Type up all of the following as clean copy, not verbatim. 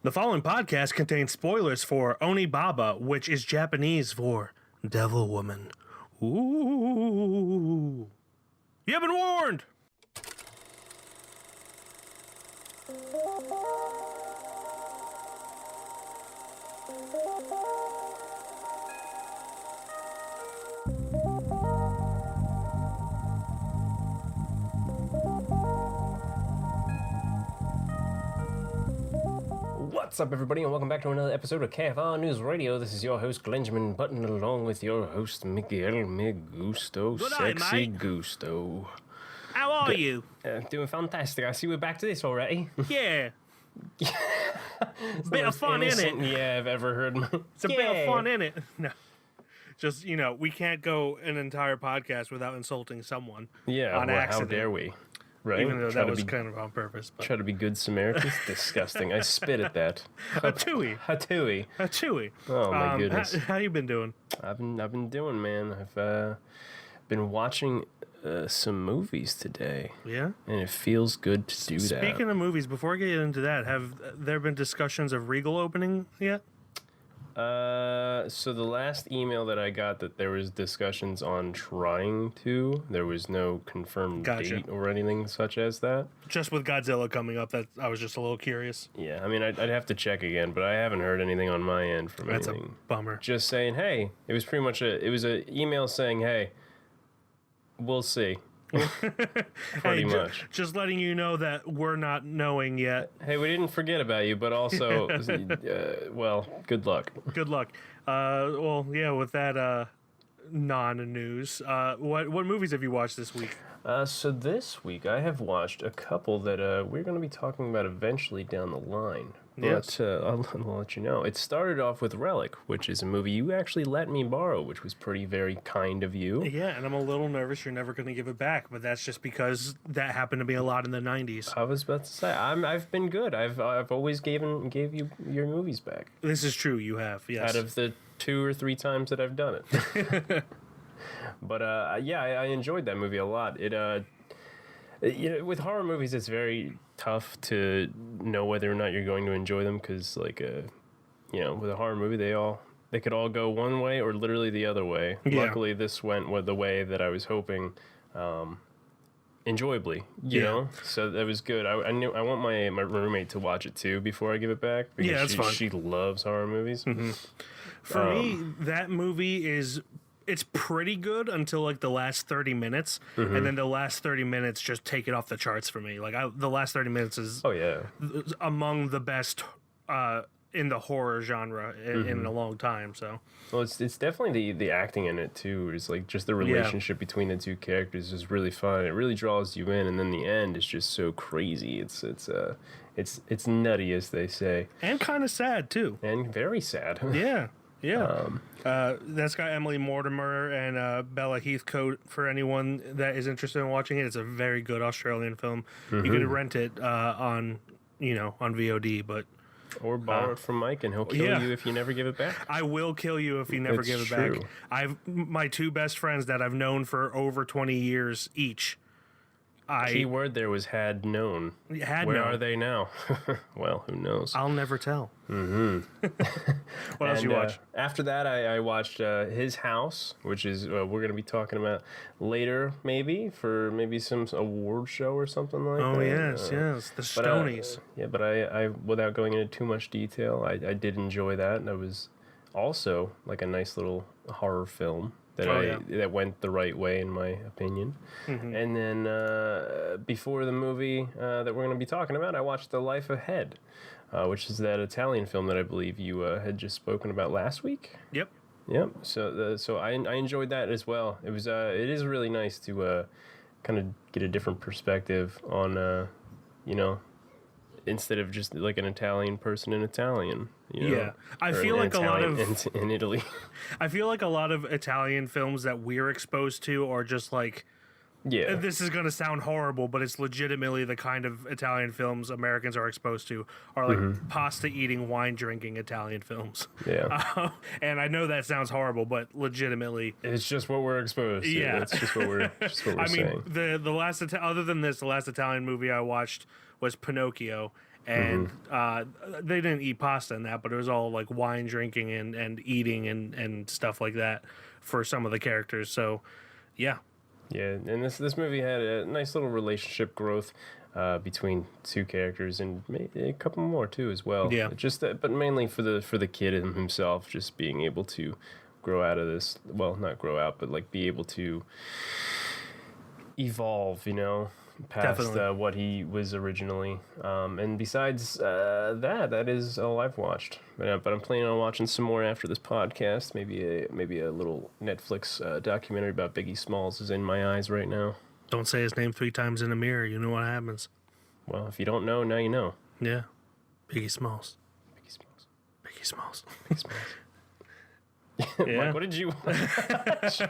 The following podcast contains spoilers for Onibaba, which is Japanese for devil woman. Ooh. You have been warned! What's up, everybody, and welcome back to another episode of KFR News Radio. This is your host, Glenjamin Button, along with your host, Miguel Gusto, Good Sexy night, mate. Gusto. How are you? Doing fantastic. I see we're back to this already. Yeah. Bit of fun, innocent, innit? yeah, I've ever heard. It's a bit of fun, innit? No. Just, we can't go an entire podcast without insulting someone. Yeah, on accident. how dare we? Right? Even though that was kind of on purpose. But. Try to be good Samaritans? Disgusting. I spit at that. Hatui. Hatui. Oh, my goodness. How you been doing? I've been doing, man. I've been watching some movies today. Yeah? And it feels good to do that. Speaking of movies, before I get into that, have there been discussions of Regal opening yet? So the last email that I got that there was discussions on trying to, there was no confirmed date or anything such as that. Just with Godzilla coming up, that I was just a little curious. Yeah, I mean, I'd have to check again, but I haven't heard anything on my end from anything. That's a bummer. Just saying, hey, it was pretty much it was an email saying, hey, we'll see. Pretty much. Just letting you know that we're not knowing yet. Hey, we didn't forget about you, but also, well, good luck. Good luck. With that non-news, what movies have you watched this week? So this week I have watched a couple that we're going to be talking about eventually down the line. Yes. But I'll let you know. It started off with Relic, which is a movie you actually let me borrow, which was very kind of you. Yeah, and I'm a little nervous you're never going to give it back, but that's just because that happened to be a lot in the 90s. I was about to say, I've been good. I've always gave you your movies back. This is true, you have, yes. Out of the 2 or 3 times that I've done it. But I enjoyed that movie a lot. It with horror movies, it's very tough to know whether or not you're going to enjoy them because, with a horror movie, they could all go one way or literally the other way. Yeah. Luckily, this went with the way that I was hoping, enjoyably. You know, so that was good. I want my roommate to watch it too before I give it back. Because that's fine. She loves horror movies. Mm-hmm. For me, that movie it's pretty good until like the last 30 minutes, and then the last 30 minutes just take it off the charts for me. Like the last 30 minutes is among the best in the horror genre in a long time. So well, it's definitely the acting in it too. It's like just the relationship between the two characters is really fun. It really draws you in, and then the end is just so crazy. It's nutty, as they say, and kind of sad too, and very sad. Yeah. That's got Emily Mortimer and Bella Heathcote for anyone that is interested in watching it. It's a very good Australian film. You could rent it on VOD, but or borrow it from Mike, and he'll kill you if you never give it back. I will kill you if you never give it back. My 2 best friends that I've known for over 20 years each. Key word there was had known. Where are they now? Well, who knows? I'll never tell. Mm-hmm. What else you watch? After that, I watched His House, which is we're going to be talking about later, for maybe some award show or something like that. Oh, yes, the Stonies. But I without going into too much detail, I did enjoy that. And it was also like a nice little horror film. That went the right way, in my opinion. Mm-hmm. And then before the movie that we're going to be talking about, I watched The Life Ahead, which is that Italian film that I believe you had just spoken about last week. Yep. So I enjoyed that as well. It is really nice to kind of get a different perspective on instead of just like an Italian person in Italian. I feel like a lot of in Italy. I feel like a lot of Italian films that we're exposed to are just like, this is going to sound horrible, but it's legitimately the kind of Italian films Americans are exposed to are like pasta eating, wine drinking Italian films. Yeah. And I know that sounds horrible, but legitimately, it's just what we're exposed to. Yeah. That's just what we're saying. I mean, the last other than this, the last Italian movie I watched was Pinocchio, and they didn't eat pasta in that, but it was all like wine drinking and eating and stuff like that for some of the characters. So, yeah. Yeah, and this movie had a nice little relationship growth between two characters and maybe a couple more too as well. Yeah. Just but mainly for the kid and himself, just being able to grow out of this. Well, not grow out, but like be able to evolve. Past what he was originally. And besides that is all I've watched. But I'm planning on watching some more after this podcast. Maybe a little Netflix documentary about Biggie Smalls is in my eyes right now. Don't say his name 3 times in a mirror. You know what happens. Well, if you don't know, now you know. Yeah. Biggie Smalls. Biggie Smalls. Biggie Smalls. Biggie Smalls. Yeah. Mike, what did you watch?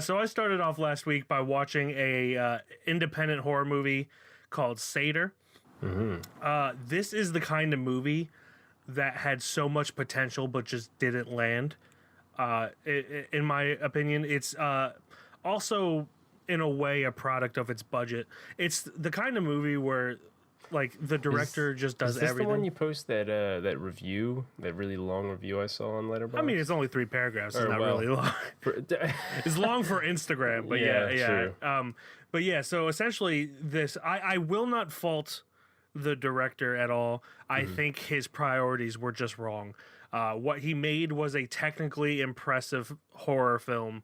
So I started off last week by watching a independent horror movie called Seder. This is the kind of movie that had so much potential but just didn't land. In my opinion, it's also in a way a product of its budget. It's the kind of movie where like the director just does everything. Is this the one you post that review, that really long review I saw on Letterboxd? I mean, it's only 3 paragraphs. It's not really long. It's long for Instagram, but yeah. True. But yeah, so essentially this, I will not fault the director at all. I think his priorities were just wrong. What he made was a technically impressive horror film,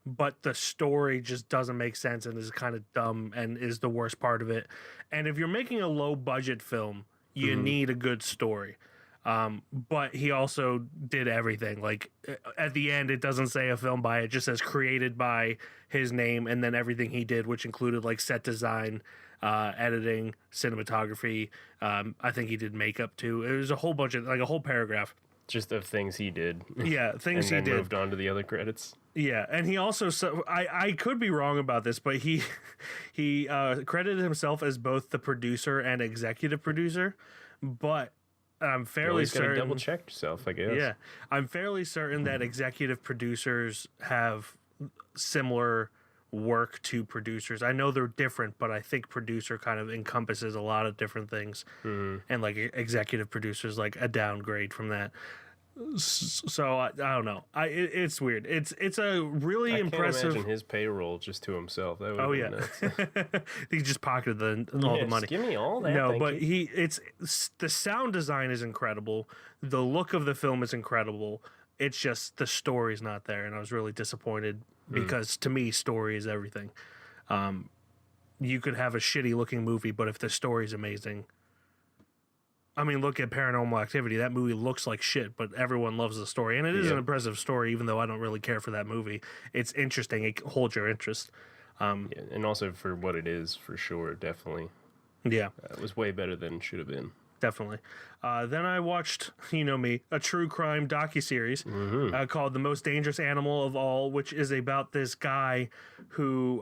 but the story just doesn't make sense and is kind of dumb and is the worst part of it. And if you're making a low budget film, you need a good story. But he also did everything. Like at the end, it doesn't say a film by, it just says created by his name, and then everything he did, which included like set design, editing, cinematography. I think he did makeup too. It was a whole bunch of, like a whole paragraph. Just of things he did. Yeah, things he did. And then moved on to the other credits. Yeah, and he also, I could be wrong about this, but he credited himself as both the producer and executive producer, but I'm fairly certain. Double check yourself, I guess. Yeah, I'm fairly certain that executive producers have similar work to producers. I know they're different, but I think producer kind of encompasses a lot of different things, and like executive producers like a downgrade from that. So I don't know. It's weird. It's a really impressive. I can't imagine his payroll just to himself. That would nuts. He just pocketed all the money. Give me all that. No, but it's the sound design is incredible. The look of the film is incredible. It's just the story's not there, and I was really disappointed because to me, story is everything. You could have a shitty looking movie, but if the story's amazing. I mean, look at Paranormal Activity. That movie looks like shit, but everyone loves the story. And it is an impressive story, even though I don't really care for that movie. It's interesting. It holds your interest. And also for what it is, for sure, definitely. Yeah. It was way better than it should have been. Definitely. Then I watched, you know me, a true crime docuseries called The Most Dangerous Animal of All, which is about this guy who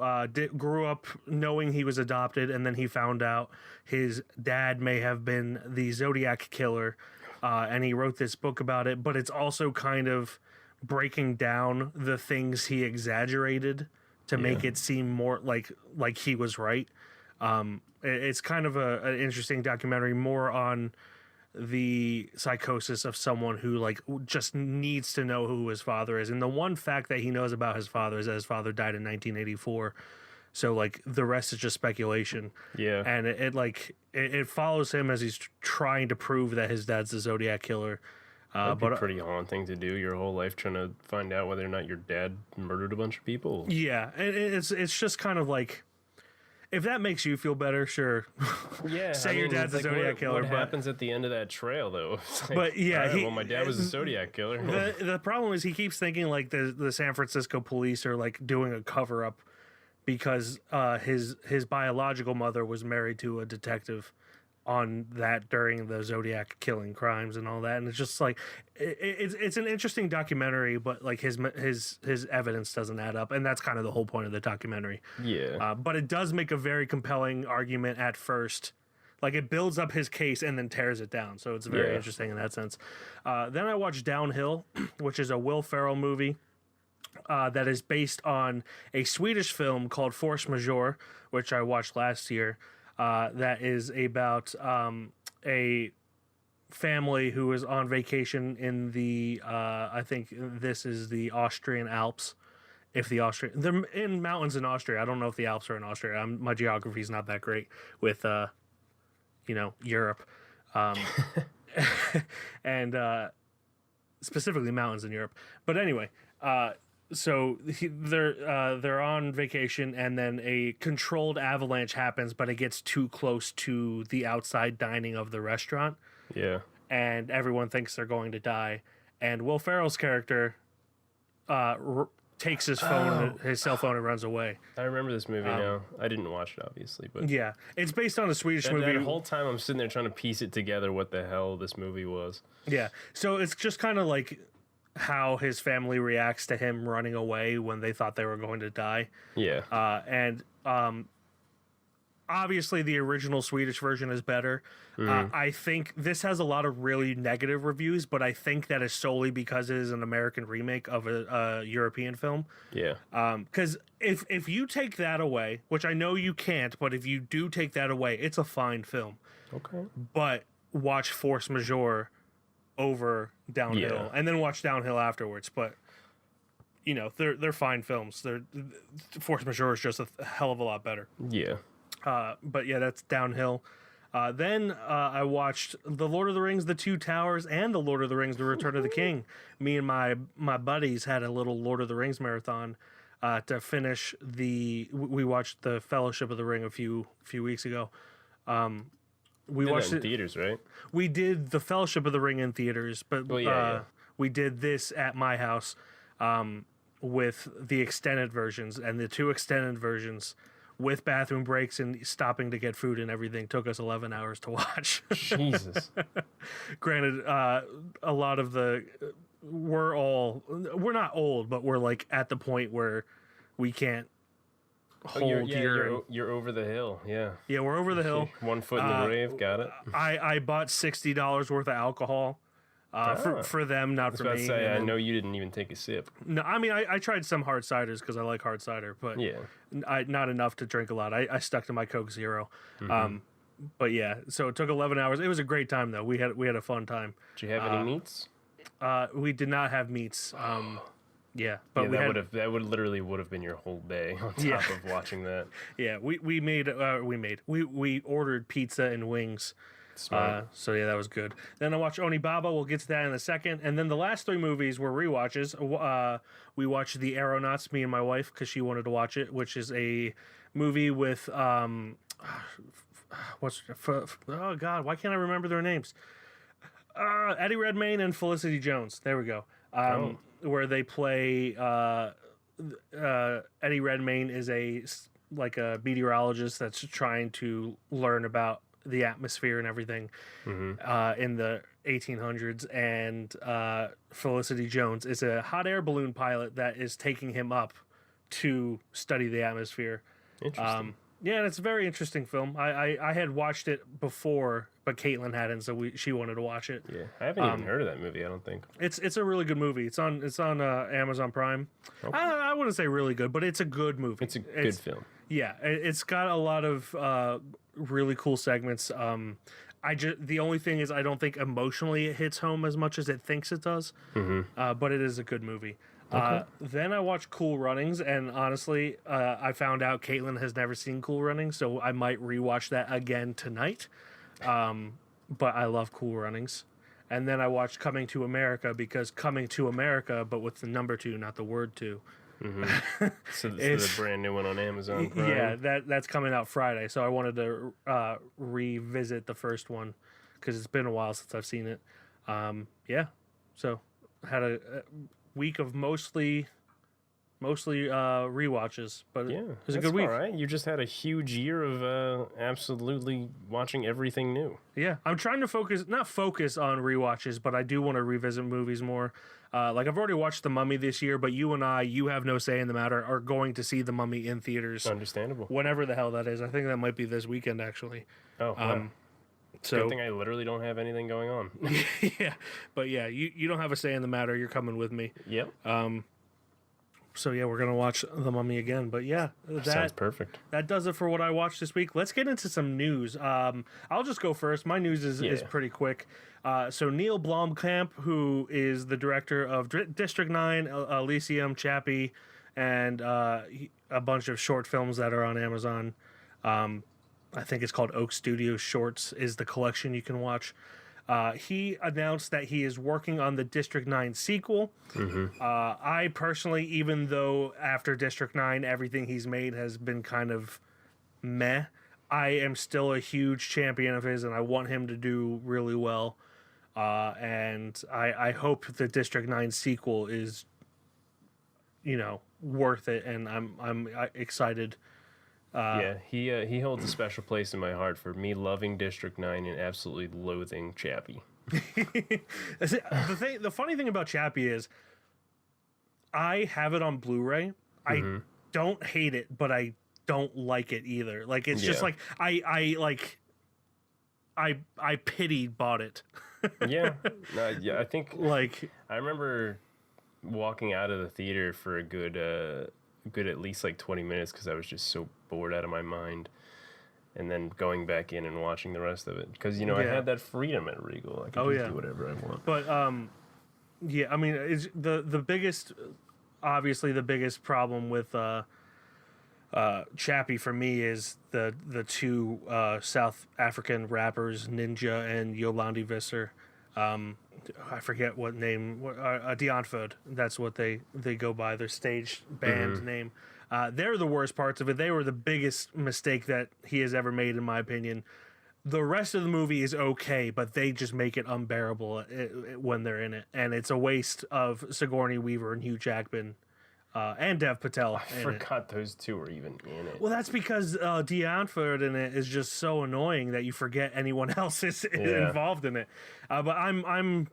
grew up knowing he was adopted, and then he found out his dad may have been the Zodiac killer, and he wrote this book about it, but it's also kind of breaking down the things he exaggerated to make it seem more like he was right. It's kind of an interesting documentary, more on the psychosis of someone who like just needs to know who his father is. And the one fact that he knows about his father is that his father died in 1984. So like the rest is just speculation. Yeah. And it follows him as he's trying to prove that his dad's the Zodiac killer. That'd be pretty haunting to do your whole life, trying to find out whether or not your dad murdered a bunch of people. Yeah. And it's just kind of like, if that makes you feel better, sure. Yeah. Say your dad's a Zodiac killer. What happens at the end of that trail, though? Like, but yeah, well, my dad was a Zodiac killer. The problem is he keeps thinking like the San Francisco police are like doing a cover up because his biological mother was married to a detective on that during the Zodiac killing crimes and all that, and it's just like it's an interesting documentary, but like his evidence doesn't add up, and that's kind of the whole point of the documentary. Yeah. But it does make a very compelling argument at first. Like it builds up his case and then tears it down, so it's very interesting in that sense. Then I watched Downhill, which is a Will Ferrell movie. That is based on a Swedish film called Force Majeure, which I watched last year. That is about a family who is on vacation in the I think this is the Austrian Alps. If the Austrian, they're in mountains in Austria. I don't know if the Alps are in Austria. My geography is not that great with Europe, and specifically mountains in Europe. But anyway, so they're on vacation, and then a controlled avalanche happens, but it gets too close to the outside dining of the restaurant. Yeah. And everyone thinks they're going to die. And Will Ferrell's character takes his cell phone, and runs away. I remember this movie now. I didn't watch it, obviously, but yeah, it's based on a Swedish movie. The whole time I'm sitting there trying to piece it together what the hell this movie was. Yeah, so it's just kind of like how his family reacts to him running away when they thought they were going to die. Yeah. And obviously the original Swedish version is better. I think this has a lot of really negative reviews, but I think that is solely because it is an American remake of a European film. Yeah. Because if you take that away, which I know you can't, but if you do take that away, it's a fine film. Okay. But watch Force Majeure over Downhill, and then watch Downhill afterwards. But they're fine films. Force Majeure is just a hell of a lot better. Yeah. But yeah, that's Downhill. Then I watched The Lord of the Rings, The Two Towers, and The Lord of the Rings, The Return of the King. Me and my buddies had a little Lord of the Rings marathon to finish we watched The Fellowship of the Ring a few weeks ago. We watched it in theaters, right? We did The Fellowship of the Ring in theaters, but we did this at my house with the extended versions, and the two extended versions with bathroom breaks and stopping to get food and everything took us 11 hours to watch. Jesus. Granted, a lot of we're not old, but we're like at the point where we can't hold you're over the hill. Yeah. Yeah, we're over the hill. 1 foot in the grave. Got it. I bought $60 worth of alcohol. For them, not for me. I know you didn't even take a sip. No, I mean, I tried some hard ciders because I like hard cider, but not enough to drink a lot. I stuck to my Coke Zero. Mm-hmm. But yeah, so it took 11 hours. It was a great time, though. We had a fun time. Did you have any meats? We did not have meats. Yeah, but that would literally have been your whole day on top of watching that. Yeah, we ordered pizza and wings. Smart. So yeah, that was good. Then I watched Onibaba. We'll get to that in a second. And then the last three movies were rewatches. We watched The Aeronauts, me and my wife, because she wanted to watch it, which is a movie with oh God, why can't I remember their names? Eddie Redmayne and Felicity Jones. There we go. Where they play. Eddie Redmayne is a meteorologist that's trying to learn about the atmosphere and everything in the 1800s, and Felicity Jones is a hot air balloon pilot that is taking him up to study the atmosphere. Interesting. Yeah, and it's a very interesting film. I had watched it before, but Caitlin hadn't, so she wanted to watch it. Yeah, I haven't even heard of that movie. I don't think it's a really good movie. It's on Amazon Prime. Okay. I wouldn't say really good, but it's a good movie. It's a good film. Yeah, it's got a lot of really cool segments. The only thing is I don't think emotionally it hits home as much as it thinks it does. But it is a good movie. Okay. Then I watched Cool Runnings, and honestly, I found out Caitlin has never seen Cool Runnings, so I might rewatch that again tonight. But I love Cool Runnings. And then I watched Coming to America, because Coming to America, but with the number 2, not the word 2. So this is a brand new one on Amazon Prime. Yeah, that's coming out Friday. So I wanted to revisit the first one because it's been a while since I've seen it. So had a week of mostly rewatches, but it was a good week. All right, you just had a huge year of absolutely watching everything new. Yeah, I'm trying to not focus on rewatches, but I do want to revisit movies more. Like I've already watched The Mummy this year, but you have no say in the matter, are going to see The Mummy in theaters. Understandable. Whenever the hell that is. I think that might be this weekend, actually. Oh, wow. So good thing I literally don't have anything going on. Yeah, but yeah, you don't have a say in the matter. You're coming with me. Yep. So yeah, we're gonna watch The Mummy again. But yeah, Sounds perfect. That does it for what I watched this week. Let's get into some news. I'll just go first. My news is pretty quick. So Neil Blomkamp, who is the director of District 9, Elysium, Chappie, and a bunch of short films that are on Amazon. I think it's called Oak Studios Shorts is the collection you can watch. He announced that he is working on the District 9 sequel. I personally, even though after District 9 everything he's made has been kind of meh, I am still a huge champion of his and I want him to do really well. And I hope the District 9 sequel is, worth it, and I'm excited. He holds a special place in my heart for me loving District 9 and absolutely loathing Chappie. The funny thing about Chappie is I have it on Blu-ray. I don't hate it, but I don't like it either. Like it's just like I pity bought it. I think I remember walking out of the theater for a good at least like 20 minutes because I was just so bored out of my mind, and then going back in and watching the rest of it because I had that freedom at Regal. I could just do whatever I want. But I mean, it's the biggest, obviously the biggest problem with Chappie for me is the two South African rappers, Ninja and Yolandi Visser. I forget what name, Deonford. That's what they go by, their stage band name. They're the worst parts of it. They were the biggest mistake that he has ever made, in my opinion. The rest of the movie is okay, but they just make it unbearable when they're in it. And it's a waste of Sigourney Weaver and Hugh Jackman and Dev Patel. I forgot those two were even in it. Well, that's because Deonford in it is just so annoying that you forget anyone else is involved in it. But I'm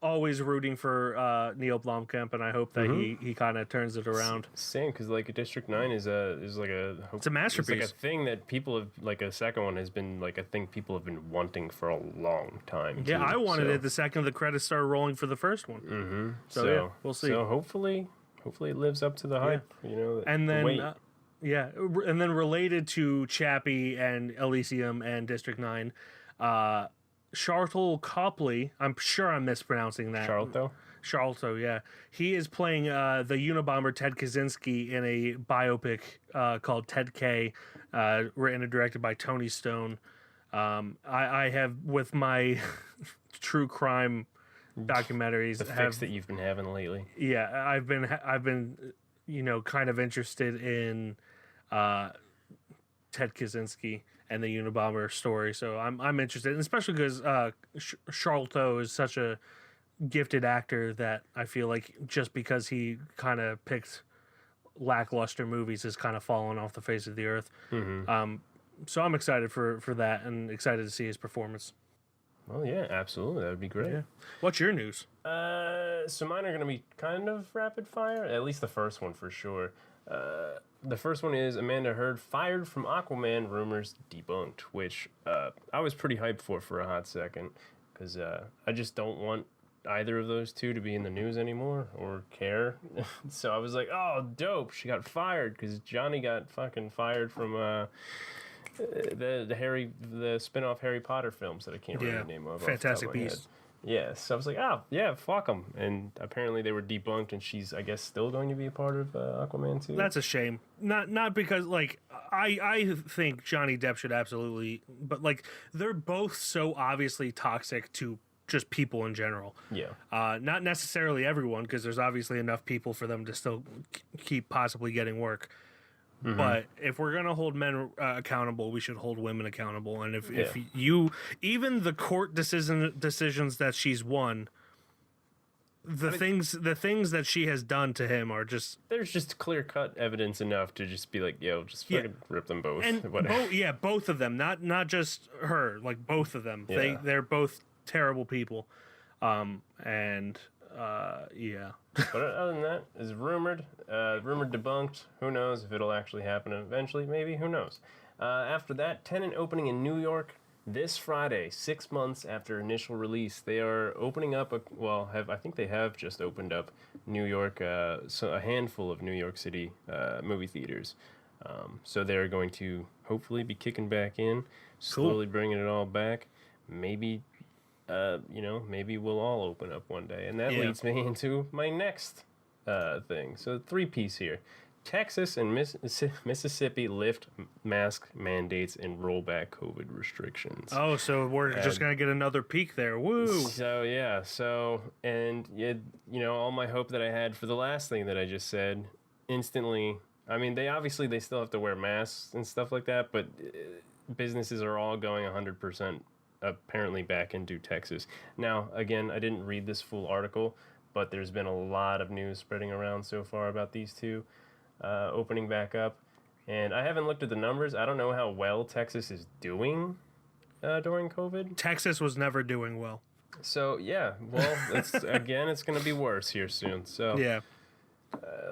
always rooting for Neil Blomkamp, and I hope that he kind of turns it around. Same, because like District 9 is it's a masterpiece. It's like a thing that people have, like a second one has been like a thing people have been wanting for a long time. Yeah, I wanted it the second the credits started rolling for the first one. So we'll see. So hopefully it lives up to the hype. And then and then related to Chappie and Elysium and District 9, Charlton Copley, I'm sure I'm mispronouncing that. Charlton, yeah. He is playing the Unabomber Ted Kaczynski in a biopic called Ted K, written and directed by Tony Stone. I have, with my true crime documentaries, the fix that you've been having lately. Yeah, I've been kind of interested in Ted Kaczynski and the Unabomber story, so I'm interested, and especially because Charlton is such a gifted actor that I feel like just because he kind of picked lackluster movies has kind of fallen off the face of the earth. So I'm excited for that and excited to see his performance. Well, yeah, absolutely. That would be great. Yeah. What's your news? So mine are going to be kind of rapid fire, at least the first one for sure. The first one is Amanda Heard fired from Aquaman, rumors debunked, which I was pretty hyped for a hot second because I just don't want either of those two to be in the news anymore or care. So I was like, oh, dope. She got fired because Johnny got fucking fired from the spin-off Harry Potter films that I can't remember the name of. Fantastic Beasts. Yeah, so I was like, oh, yeah, fuck them. And apparently they were debunked, and she's, I guess, still going to be a part of Aquaman 2. That's a shame. Not because, I think Johnny Depp should absolutely, but, they're both so obviously toxic to just people in general. Yeah. Not necessarily everyone, because there's obviously enough people for them to still keep possibly getting work. But if we're going to hold men accountable, we should hold women accountable. And if you, even the court decisions that she's won, the things that she has done to him are just... There's just clear-cut evidence enough to just be like, yo, just fucking rip them both. And both of them, not just her, both of them. Yeah. They're both terrible people. But other than that, it's rumored debunked. Who knows if it'll actually happen eventually? Maybe. Who knows? After that, Tenet opening in New York. This Friday, 6 months after initial release, they are opening up I think they have just opened up New York, so a handful of New York City movie theaters. So they're going to hopefully be kicking back in, slowly bringing it all back. Maybe, maybe we'll all open up one day. And that leads me into my next thing. So 3-piece here. Texas and Mississippi lift mask mandates and roll back COVID restrictions. Oh, so we're just going to get another peek there. Woo! So, yeah. All my hope that I had for the last thing that I just said, instantly, I mean, they still have to wear masks and stuff like that, but businesses are all going 100% apparently back into Texas. Now, again, I didn't read this full article, but there's been a lot of news spreading around so far about these two opening back up. And I haven't looked at the numbers. I don't know how well Texas is doing during COVID. Texas was never doing well. So, yeah. Well, it's going to be worse here soon. So, yeah.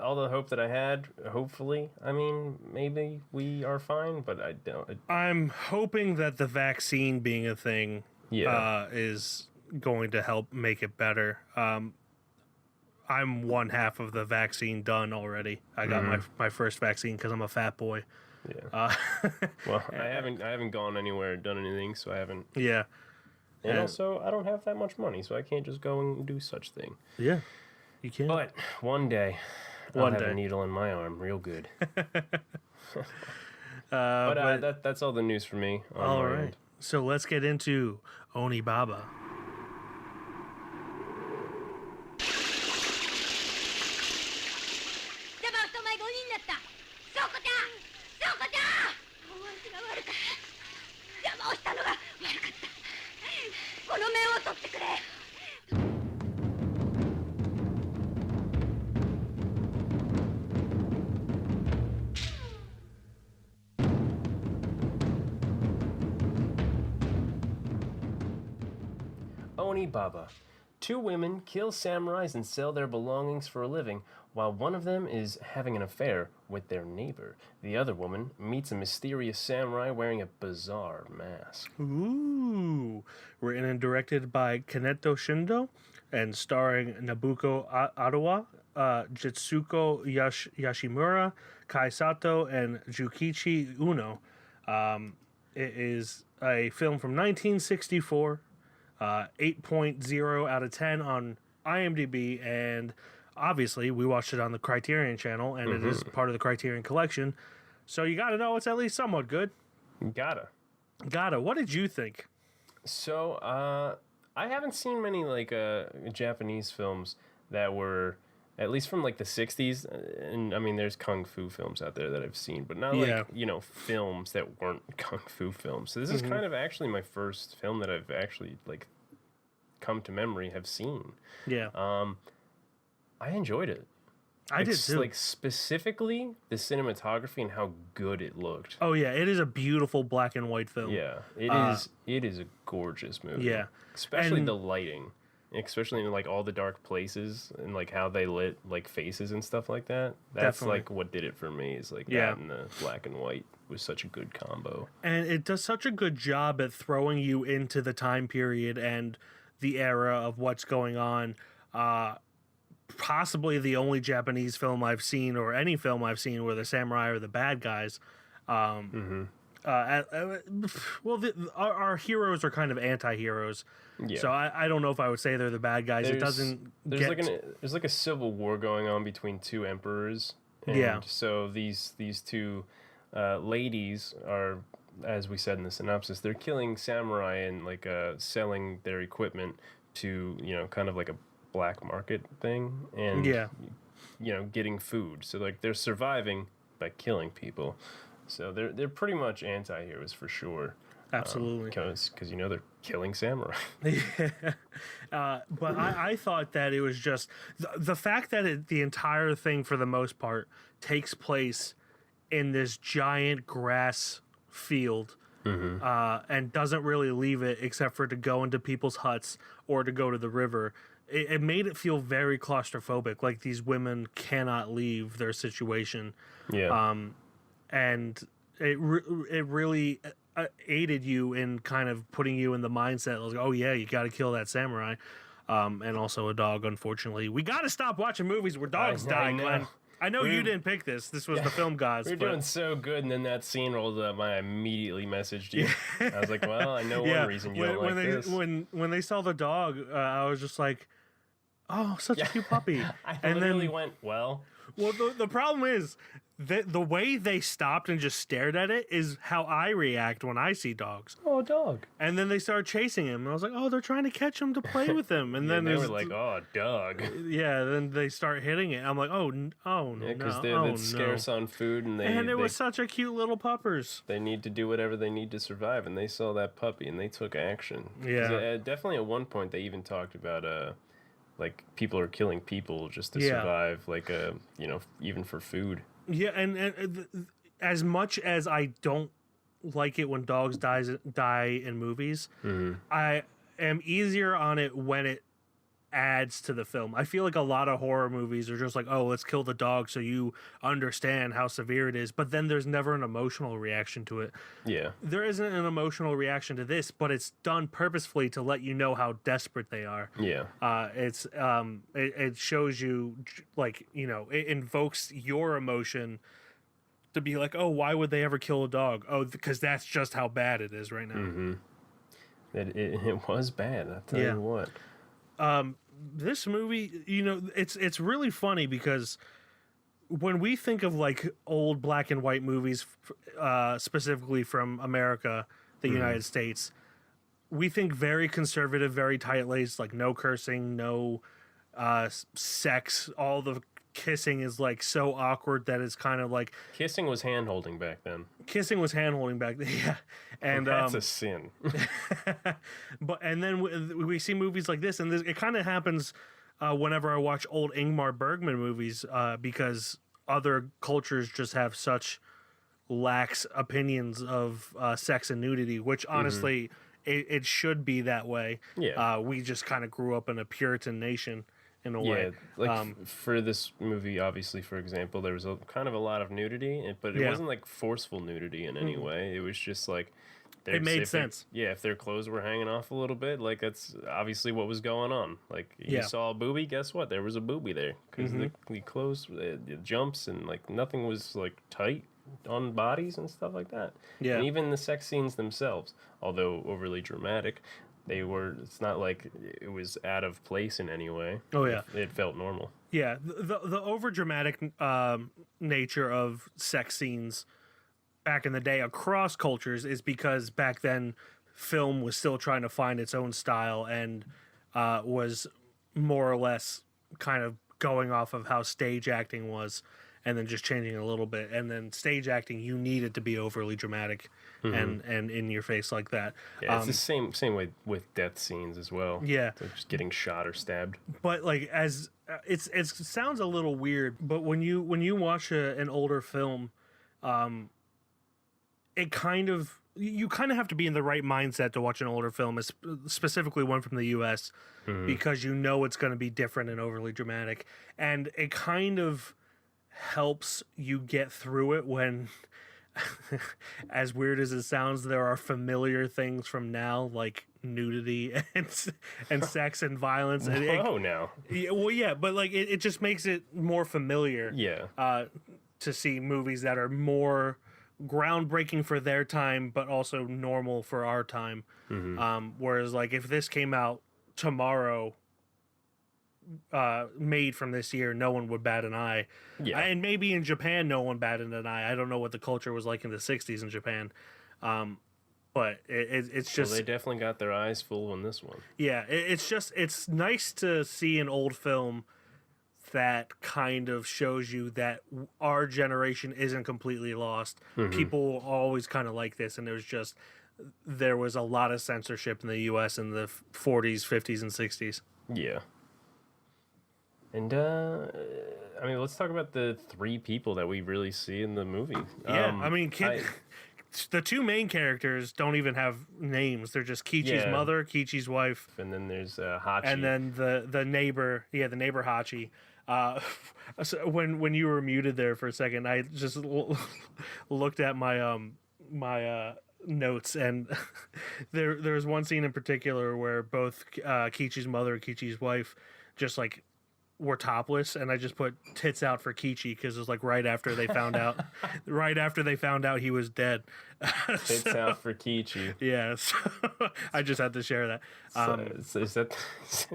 All the hope that I had, hopefully, I mean, maybe we are fine, but I don't. I'm hoping that the vaccine being a thing is going to help make it better. I'm one half of the vaccine done already. I got my first vaccine because I'm a fat boy. Yeah. Well, I haven't gone anywhere, done anything, so I haven't. Yeah. And also, I don't have that much money, so I can't just go and do such thing. Yeah. You can. But one day, I'll have a needle in my arm, real good. But that's all the news for me. All right. End. So let's get into Onibaba. Onibaba. 2 women kill samurais and sell their belongings for a living, while one of them is having an affair with their neighbor. The other woman meets a mysterious samurai wearing a bizarre mask. Ooh. Written and directed by Kaneto Shindo and starring Nabuko Odawa, Jitsuko Yashimura, Kai Sato, and Jukichi Uno. It is a film from 1964. 8.0 out of 10 on IMDb, and obviously we watched it on the Criterion channel, and it is part of the Criterion collection, so you gotta know it's at least somewhat good. Gotta. What did you think? So, I haven't seen many, Japanese films that were, at least from, the 60s, and, I mean, there's kung fu films out there that I've seen, but not, films that weren't kung fu films. So this is kind of actually my first film that I've actually, come to memory, have seen. Yeah. I enjoyed it. I did too. Specifically, the cinematography and how good it looked. Oh, yeah, it is a beautiful black and white film. Yeah, it is a gorgeous movie. Yeah. Especially the lighting. Especially in all the dark places and how they lit faces and stuff like that. That's Definitely. What did it for me is that and the black and white was such a good combo. And it does such a good job at throwing you into the time period and the era of what's going on. Possibly the only Japanese film I've seen, or any film I've seen, where the samurai are the bad guys. Our heroes are kind of anti-heroes. Yeah. So I don't know if I would say they're the bad guys. There's a civil war going on between 2 emperors. And so these 2 ladies are, as we said in the synopsis, they're killing samurai and selling their equipment to kind of like a black market thing, and getting food. So they're surviving by killing people. So they're pretty much anti-heroes for sure. Absolutely. Because they're killing samurai. But I thought that it was just the fact that the entire thing, for the most part, takes place in this giant grass field, and doesn't really leave it except for to go into people's huts or to go to the river. It made it feel very claustrophobic, like these women cannot leave their situation. Yeah. And it really, aided you in kind of putting you in the mindset. Like, oh yeah, you got to kill that samurai. And also a dog, unfortunately. We got to stop watching movies where dogs die, Glenn. I know you didn't pick this. This was the film gods. We were doing so good, and then that scene rolled up, and I immediately messaged you. I was like, well, I know one reason you don't like this. When they saw the dog, I was just like, oh, such a cute puppy. I literally went, well... Well, the problem is that the way they stopped and just stared at it is how I react when I see dogs. Oh, a dog. And then they started chasing him. And I was like, oh, they're trying to catch him to play with him. And then they were like, oh, dog. Yeah, then they start hitting it. I'm like, oh no. Yeah, because they're scarce on food. And it was such a cute little puppers. They need to do whatever they need to survive. And they saw that puppy and they took action. Yeah. Definitely at one point they even talked about... like people are killing people just to survive, like even for food. Yeah, and as much as I don't like it when dogs die in movies, I am easier on it when it adds to the film. I feel like a lot of horror movies are just like, oh, let's kill the dog so you understand how severe it is, but then there's never an emotional reaction to it. Yeah. There isn't an emotional reaction to this, but it's done purposefully to let you know how desperate they are. Yeah. It shows you, like, it invokes your emotion to be like, oh, why would they ever kill a dog? Oh, because that's just how bad it is right now. Mm-hmm. It was bad, I'll tell you what. This movie, it's really funny because when we think of like old black and white movies, specifically from America, the United States, we think very conservative, very tight-laced, like no cursing, no sex. All the kissing is like so awkward that it's kind of like... Kissing was hand-holding back then. Yeah. And that's a sin. And then we see movies like this, and it kind of happens whenever I watch old Ingmar Bergman movies, because other cultures just have such lax opinions of sex and nudity, which honestly it should be that way. Yeah. We just kind of grew up in a Puritan nation in a way. Like for this movie, obviously, for example, there was kind of a lot of nudity, but it wasn't like forceful nudity in any way. It was just like... It made sense. If their clothes were hanging off a little bit, like that's obviously what was going on. Like you saw a boobie, guess what? There was a boobie there because the clothes, the jumps, and like nothing was like tight on bodies and stuff like that. Yeah, and even the sex scenes themselves, although overly dramatic, they were. It's not like it was out of place in any way. Oh yeah, it felt normal. Yeah, the over dramatic nature of sex scenes back in the day across cultures is because back then film was still trying to find its own style and was more or less kind of going off of how stage acting was and then just changing a little bit. And then stage acting, you needed to be overly dramatic and in your face like that. Yeah, it's the same way with death scenes as well. Yeah. Like just getting shot or stabbed. But like as it sounds a little weird, but when you watch an older film, it kind of you have to be in the right mindset to watch an older film, specifically one from the U.S., because you know it's going to be different and overly dramatic, and it kind of helps you get through it when, as weird as it sounds, there are familiar things from now like nudity and sex and violence. No. Well, yeah, but like it just makes it more familiar. Yeah. To see movies that are more groundbreaking for their time but also normal for our time, whereas like if this came out tomorrow, made from this year, no one would bat an eye. And maybe in Japan no one batted an eye. I don't know what the culture was like in the 60s in Japan, but it's just... Well, they definitely got their eyes full on this one. It's nice to see an old film that kind of shows you that our generation isn't completely lost. People always kind of like this, and there was a lot of censorship in the U.S. in the 40s, 50s, and 60s. Yeah. And, I mean, let's talk about the three people that we really see in the movie. Yeah, the two main characters don't even have names. They're just Kichi's mother, Kichi's wife. And then there's Hachi. And then the neighbor, the neighbor Hachi. So when you were muted there for a second, I just looked at my my notes, and there's one scene in particular where both Kichi's mother and Kichi's wife just like were topless, and I just put tits out for Kichi because it was like right after they found out, he was dead. Tits out for Kichi. Yeah, so I just had to share that. Is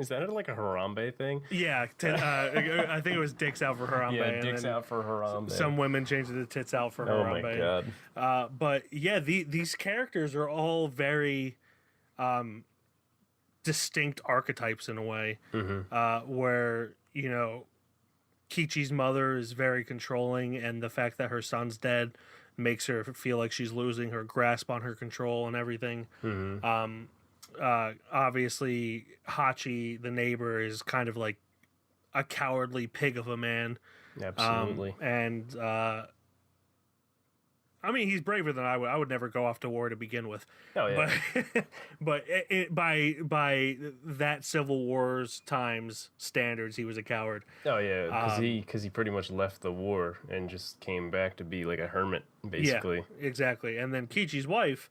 that like a Harambe thing? Yeah, I think it was dicks out for Harambe. Yeah, dicks out for Harambe. Some women changed it to tits out for Harambe. Oh my god. But yeah, these characters are all very distinct archetypes in a way, where, you know, Kichi's mother is very controlling, and the fact that her son's dead makes her feel like she's losing her grasp on her control and everything. Obviously, Hachi, the neighbor, is kind of like a cowardly pig of a man. Absolutely. And I mean, he's braver than I would. I would never go off to war to begin with. Oh yeah. But by that Civil War's times standards, he was a coward. Oh yeah, because he pretty much left the war and just came back to be like a hermit, basically. Yeah, exactly. And then Kichi's wife,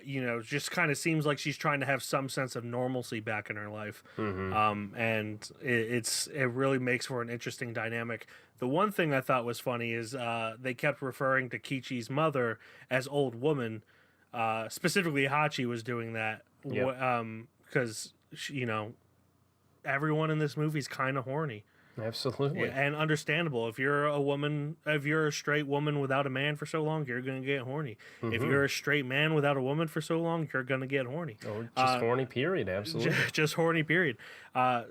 you know, just kind of seems like she's trying to have some sense of normalcy back in her life. And it really makes for an interesting dynamic. The one thing I thought was funny is they kept referring to Kichi's mother as old woman. Specifically, Hachi was doing that because, you know, everyone in this movie is kind of horny. Absolutely. And understandable. If you're a straight woman without a man for so long, you're going to get horny. If you're a straight man without a woman for so long, you're going to get horny. Or just horny, period. Absolutely. Just horny, period.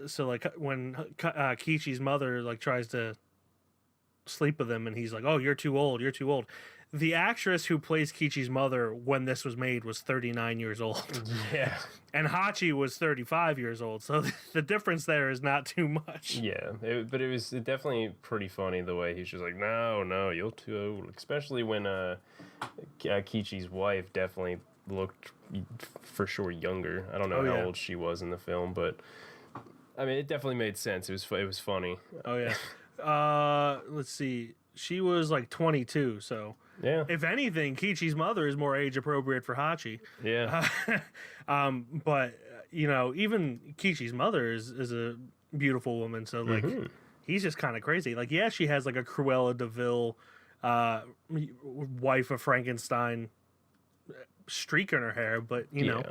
So, like, when Kichi's mother, like, tries to sleep with him, and he's like, oh, you're too old. The actress who plays Kichi's mother when this was made was 39 years old. Yeah. And Hachi was 35 years old. So the difference there is not too much. Yeah. But it was definitely pretty funny the way he's just like, no, you're too old. Especially when Kichi's wife definitely looked for sure younger. I don't know how old she was in the film, but I mean, it definitely made sense. It was funny. Oh, yeah. Let's see. She was like 22, so yeah. If anything, Kichi's mother is more age appropriate for Hachi. Yeah. But you know, even Kichi's mother is a beautiful woman, so like he's just kind of crazy. Like, yeah, she has like a Cruella de Vil, wife of Frankenstein streak in her hair, but you know,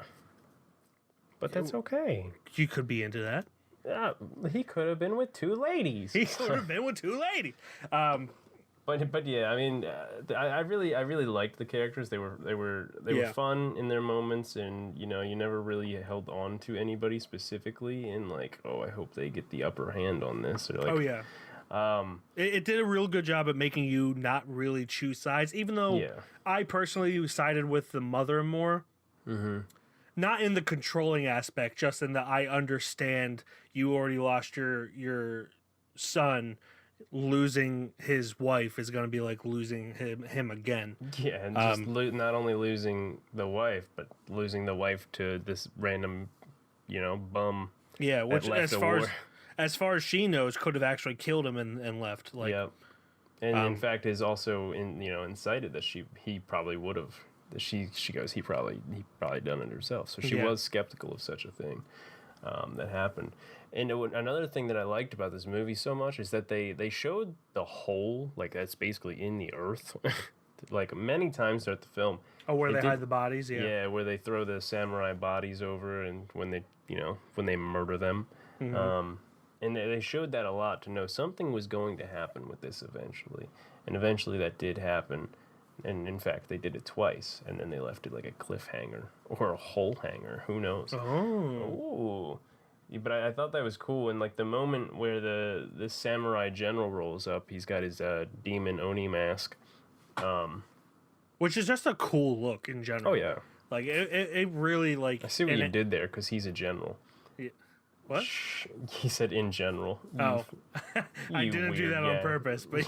but that's okay. You could be into that. Yeah, he could have been with two ladies. But yeah, I mean, I really liked the characters. They were fun in their moments, and you know, you never really held on to anybody specifically, and like, oh, I hope they get the upper hand on this. Or like, oh yeah. It did a real good job at making you not really choose sides, even though I personally sided with the mother more. Not in the controlling aspect, just in that I understand you already lost your son. Losing his wife is going to be like losing him again. Yeah, and just not only losing the wife, but losing the wife to this random, you know, bum. Yeah, which as far as she knows, could have actually killed him and left. Like, yeah, and in fact is also incited that he probably would have. She goes, he probably done it herself. So she was skeptical of such a thing that happened. And another thing that I liked about this movie so much is that they showed the hole, like that's basically in the earth, like many times throughout the film. Oh, where they hide the bodies, yeah. Yeah, where they throw the samurai bodies over, and when they murder them, and they showed that a lot to know something was going to happen with this eventually, and eventually that did happen. And in fact, they did it twice, and then they left it like a cliffhanger or a hole hanger. Who knows? Oh. But I thought that was cool. And like the moment where the samurai general rolls up, he's got his demon Oni mask, which is just a cool look in general. Oh yeah, like it really like. I see what you did there because he's a general. Yeah. What? He said in general. Oh, I didn't do that on purpose, but.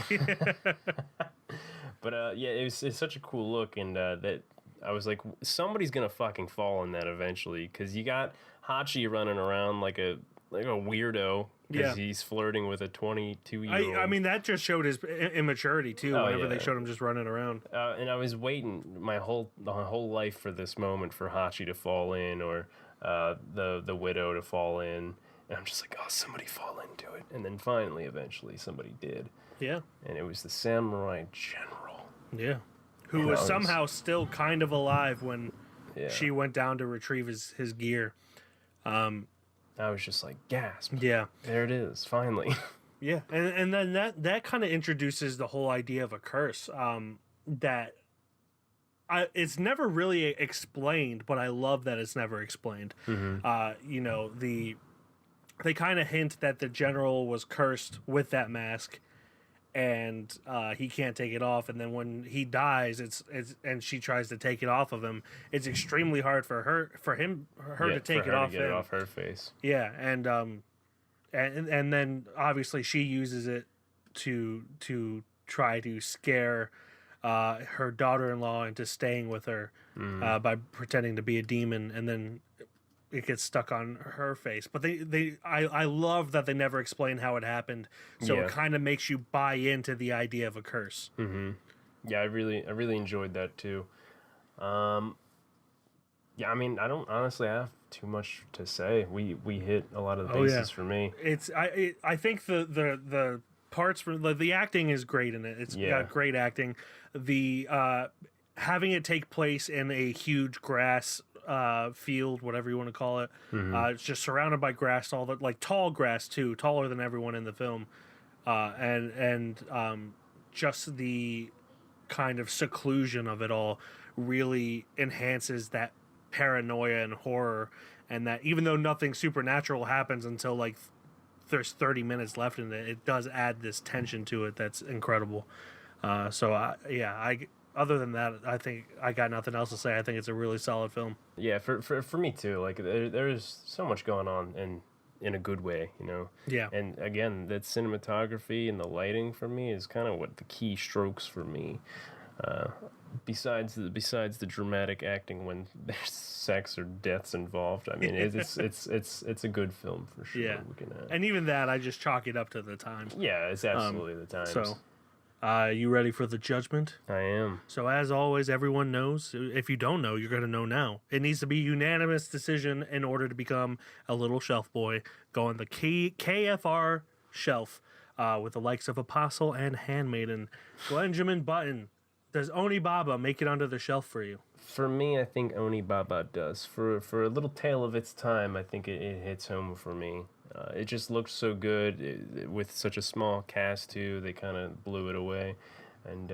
But yeah, it's such a cool look, and that I was like, somebody's gonna fucking fall in that eventually, because you got Hachi running around like a like a weirdo because he's flirting with a 22-year-old. I mean, that just showed his immaturity too. Whenever they showed him just running around. And I was waiting my whole life for this moment for Hachi to fall in, or the widow to fall in, and I'm just like, oh, somebody fall into it, and then finally, eventually, somebody did. Yeah. And it was the samurai general. Yeah. Who was somehow still kind of alive when she went down to retrieve his gear. I was just like, gasp. Yeah. There it is, finally. Yeah. And then that kind of introduces the whole idea of a curse. That it's never really explained, but I love that it's never explained. Mm-hmm. They kind of hint that the general was cursed with that mask, and he can't take it off. And then when he dies, and she tries to take it off of him, it's extremely hard for her to take it off. Get it off her face. Yeah, and then obviously she uses it to try to scare her daughter-in-law into staying with her by pretending to be a demon, and then it gets stuck on her face. But I love that they never explain how it happened, so it kind of makes you buy into the idea of a curse. Mm-hmm. Yeah, I really enjoyed that too. Yeah, I mean, I don't honestly have too much to say. We hit a lot of the bases for me. I think the parts for the acting is great in it. It's got great acting. The having it take place in a huge grass field, whatever you want to call it. Mm-hmm. It's just surrounded by grass, all that, like tall grass too, taller than everyone in the film, and just the kind of seclusion of it all really enhances that paranoia and horror, and that even though nothing supernatural happens until like there's 30 minutes left in it, it does add this tension to it that's incredible. Other than that, I think I got nothing else to say. I think it's a really solid film. Yeah, for me too. Like there's so much going on in a good way, you know. Yeah. And again, that cinematography and the lighting for me is kind of what the key strokes for me. Besides the dramatic acting when there's sex or deaths involved, I mean it's a good film for sure. Yeah. And even that, I just chalk it up to the time. Yeah, it's absolutely the times. So. You ready for the judgment? I am. So as always, everyone knows. If you don't know, you're going to know now. It needs to be a unanimous decision in order to become a little shelf boy. Go on the KFR shelf with the likes of Apostle and Handmaiden. Benjamin Button, does Onibaba make it onto the shelf for you? For me, I think Onibaba does. For a little tale of its time, I think it hits home for me. It just looked so good with such a small cast too. They kind of blew it away, and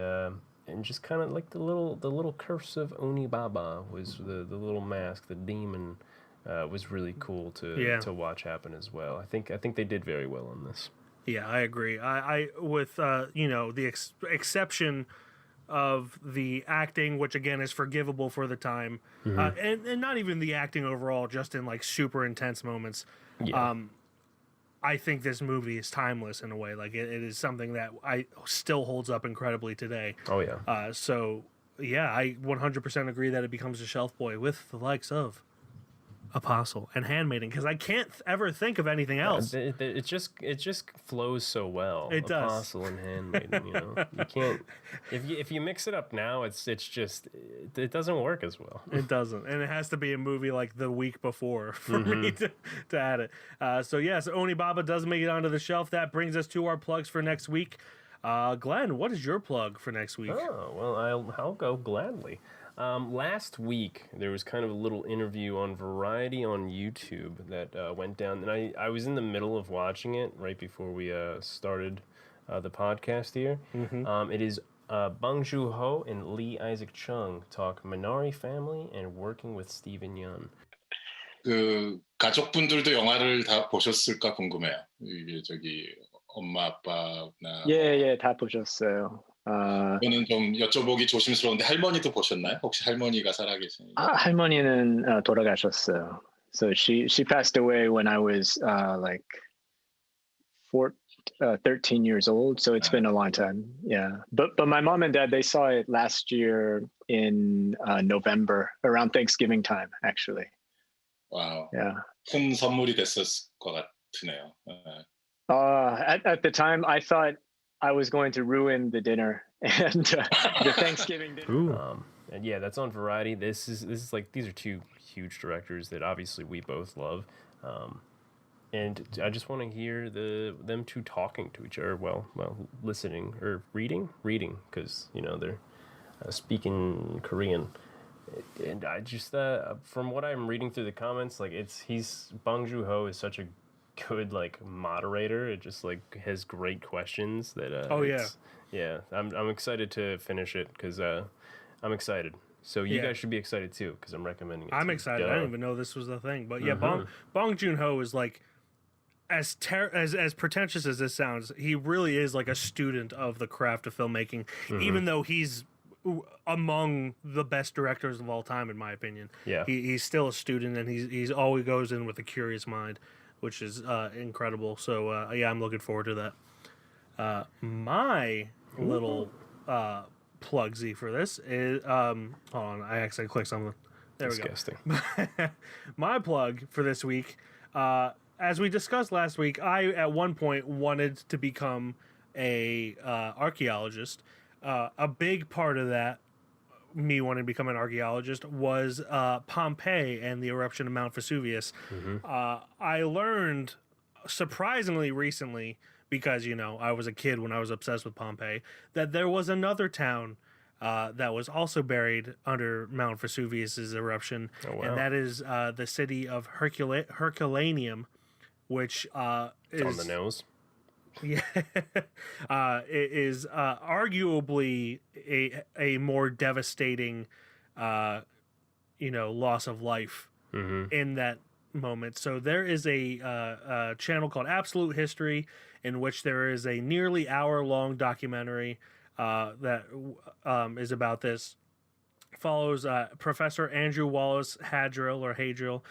just kind of like the little curse of Onibaba was the little mask, the demon, was really cool to watch happen as well. I think they did very well on this. Yeah, I agree. I with the exception of the acting, which again is forgivable for the time, and not even the acting overall, just in like super intense moments. Yeah. I think this movie is timeless in a way. Like it is something that still holds up incredibly today. Oh yeah. I 100% agree that it becomes a shelf boy with the likes of Apostle and Handmaiden, because I can't ever think of anything else. It just flows so well. It does. Apostle and Handmaiden, you know. You can't if you mix it up now, it doesn't work as well. It doesn't, and it has to be a movie like the week before for me to add it. So Onibaba does make it onto the shelf. That brings us to our plugs for next week. Glenn, what is your plug for next week? Oh well, I'll go gladly. Last week, there was kind of a little interview on Variety on YouTube that went down, and I was in the middle of watching it right before we started the podcast here. Mm-hmm. It is Bong Joon-ho and Lee Isaac Chung talk Minari Family and working with Steven Yeun. 그 가족분들도 영화를 다 보셨을까 궁금해요. 이게 엄마 아빠나 예, 다 보셨어요. 저는 좀 여쭤보기 조심스러운데 할머니도 보셨나요? 혹시 할머니가 살아계시나요? 할머니는 돌아가셨어요. So she passed away when I was like 13 years old. So it's been a long time. Yeah, but my mom and dad, they saw it last year in November, around Thanksgiving time, actually. Wow. Yeah. 큰 선물이 됐을 것 드네요. 예. At the time, I thought I was going to ruin the dinner and the Thanksgiving dinner. And yeah, that's on Variety. This is like, these are two huge directors that obviously we both love, and I just want to hear them two talking to each other. Well, listening or reading, because they're speaking Korean. And I just from what I'm reading through the comments, like Bong Joon-ho is such a good like moderator. It just like has great questions that I'm excited to finish it because I'm excited. So you guys should be excited too because I'm recommending it. I'm excited. I didn't even know this was the thing, but yeah, Bong Joon-ho is like as pretentious as this sounds. He really is like a student of the craft of filmmaking, even though he's among the best directors of all time, in my opinion. Yeah, he's still a student, and he's always goes in with a curious mind, which is incredible. So I'm looking forward to that. My little plugsy for this is hold on, I accidentally clicked something. There Disgusting. We go. My plug for this week, as we discussed last week, I at one point wanted to become a archaeologist. A big part of that, me wanting to become an archaeologist, was Pompeii and the eruption of Mount Vesuvius. I learned surprisingly recently, because I was a kid when I was obsessed with Pompeii, that there was another town that was also buried under Mount Vesuvius's eruption, and that is the city of Herculaneum, which is on the nose. Yeah, it is arguably a more devastating, loss of life in that moment. So there is a channel called Absolute History, in which there is a nearly hour-long documentary that is about this. Follows Professor Andrew Wallace Hadrill,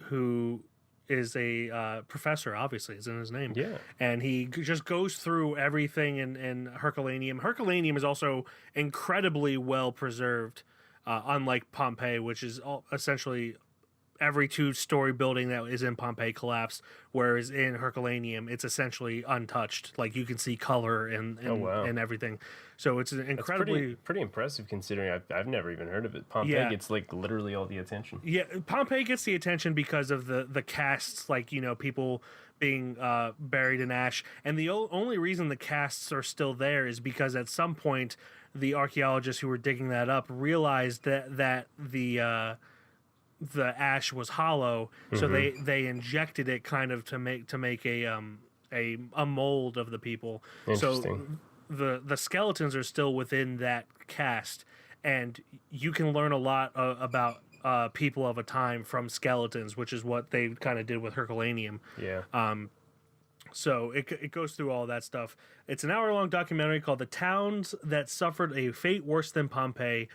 who is a professor, obviously, it's in his name. Yeah. And he just goes through everything in Herculaneum. Herculaneum is also incredibly well preserved, unlike Pompeii, which is essentially every two-story building that is in Pompeii collapsed, whereas in Herculaneum, it's essentially untouched. Like, you can see color and everything. So it's incredibly... pretty impressive, considering I've never even heard of it. Pompeii gets, like, literally all the attention. Yeah, Pompeii gets the attention because of the casts, like, people being buried in ash. And the only reason the casts are still there is because at some point, the archaeologists who were digging that up realized that the ash was hollow, so they injected it kind of to make a mold of the people. So the skeletons are still within that cast, and you can learn a lot about people of a time from skeletons, which is what they kind of did with Herculaneum. Yeah. So it goes through all that stuff. It's an hour-long documentary called "The Towns That Suffered a Fate Worse Than Pompeii"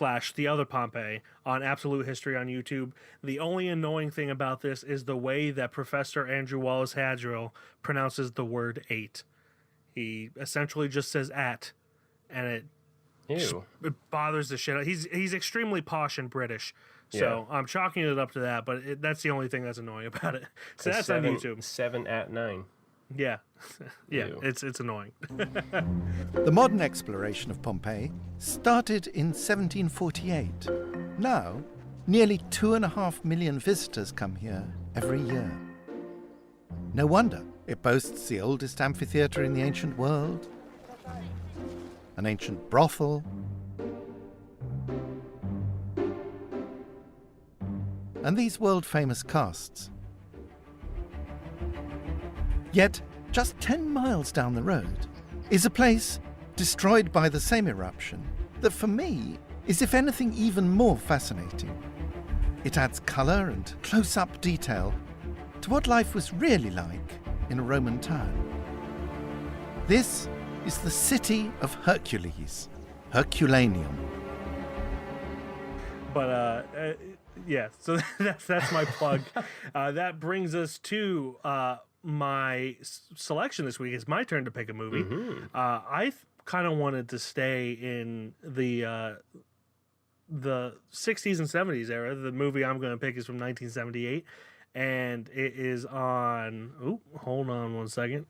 / the other Pompeii on Absolute History on YouTube. The only annoying thing about this is the way that Professor Andrew Wallace Hadrill pronounces the word 8. He essentially just says "at," and it bothers the shit out. He's extremely posh and British, so I'm chalking it up to that. But that's the only thing that's annoying about it. So that's on YouTube. 7 at 9. Yeah, it's annoying. The modern exploration of Pompeii started in 1748. Now, nearly 2.5 million visitors come here every year. No wonder it boasts the oldest amphitheatre in the ancient world, an ancient brothel, and these world-famous casts. Yet, just 10 miles down the road is a place destroyed by the same eruption that for me is, if anything, even more fascinating. It adds colour and close-up detail to what life was really like in a Roman town. This is the city of Hercules, Herculaneum. But so that's my plug. That brings us to my selection this week. It's my turn to pick a movie. I kind of wanted to stay in the 60s and 70s era. The movie I'm going to pick is from 1978, and it is on. Oh, hold on one second.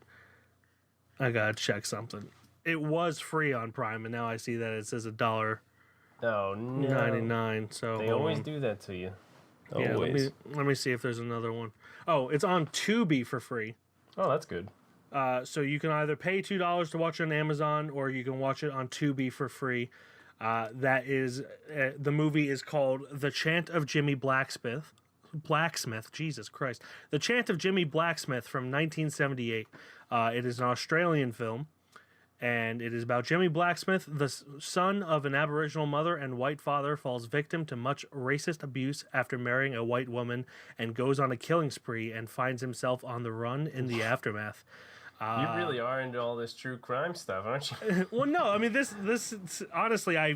I gotta check something. It was free on Prime, and now I see that it says $1.99. Oh no! So They always do that to you. Yeah, Always. let me see if there's another one. Oh, it's on Tubi for free. Oh, that's good. So you can either pay $2 to watch it on Amazon, or you can watch it on Tubi for free. That is, the movie is called The Chant of Jimmy Blacksmith. Jesus Christ. The Chant of Jimmy Blacksmith from 1978. It is an Australian film, and it is about Jimmy Blacksmith, the son of an Aboriginal mother and white father, falls victim to much racist abuse after marrying a white woman and goes on a killing spree and finds himself on the run in the aftermath. You really are into all this true crime stuff, aren't you? Well, no, I mean this honestly, I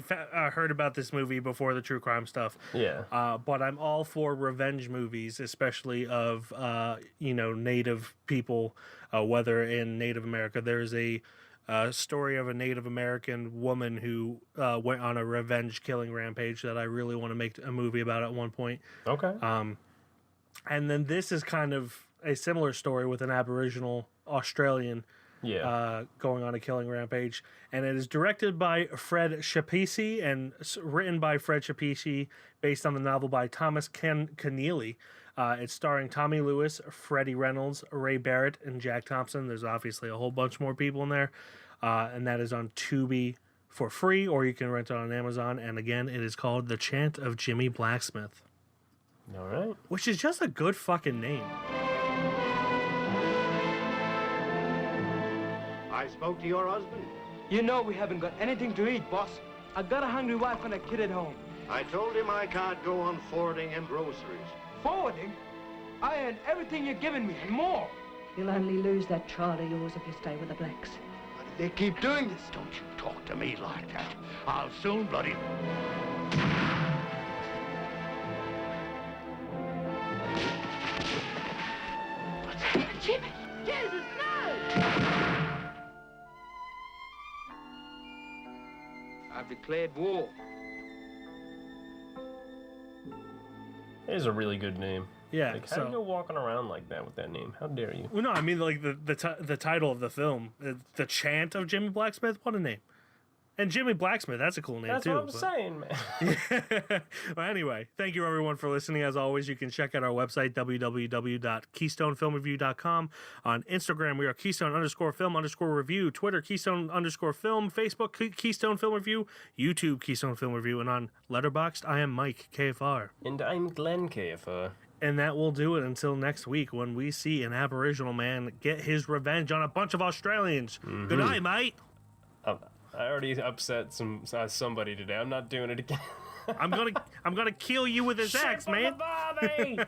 heard about this movie before the true crime stuff. Yeah. But I'm all for revenge movies, especially of Native people, whether in Native America. There's a story of a Native American woman who went on a revenge killing rampage that I really want to make a movie about at one point. Okay. And then this is kind of a similar story with an Aboriginal Australian going on a killing rampage. And it is directed by Fred Shapisi and written by Fred Shapisi, based on the novel by Thomas Keneally. It's starring Tommy Lewis, Freddie Reynolds, Ray Barrett, and Jack Thompson. There's obviously a whole bunch more people in there. And that is on Tubi for free, or you can rent it on Amazon. And again, it is called The Chant of Jimmy Blacksmith. All right. Which is just a good fucking name. I spoke to your husband. You know we haven't got anything to eat, boss. I got a hungry wife and a kid at home. I told him I can't go on forwarding him groceries. Forwarding? I earned everything you're giving me and more. You'll only lose that child of yours if you stay with the blacks. But if they keep doing this, Don't you talk to me like that. I'll soon bloody... Jimmy! Jesus, no! I've declared war. It is a really good name. Yeah. Like, how do you go walking around like that with that name? How dare you? Well, no, I mean like the title of the film, The Chant of Jimmy Blacksmith. What a name! And Jimmy Blacksmith, that's a cool name That's too. what I'm saying, man. Well, anyway, thank you everyone for listening. As always, you can check out our website, www.keystonefilmreview.com. On Instagram, we are Keystone_film_review. Twitter, Keystone_film. Facebook, Keystone Film Review. YouTube, Keystone Film Review. And on Letterboxd, I am Mike, KFR. And I'm Glenn, KFR. And that will do it until next week when we see an Aboriginal man get his revenge on a bunch of Australians. Mm-hmm. Good night, mate. I already upset somebody today. I'm not doing it again. I'm gonna kill you with this axe, man. Bobby!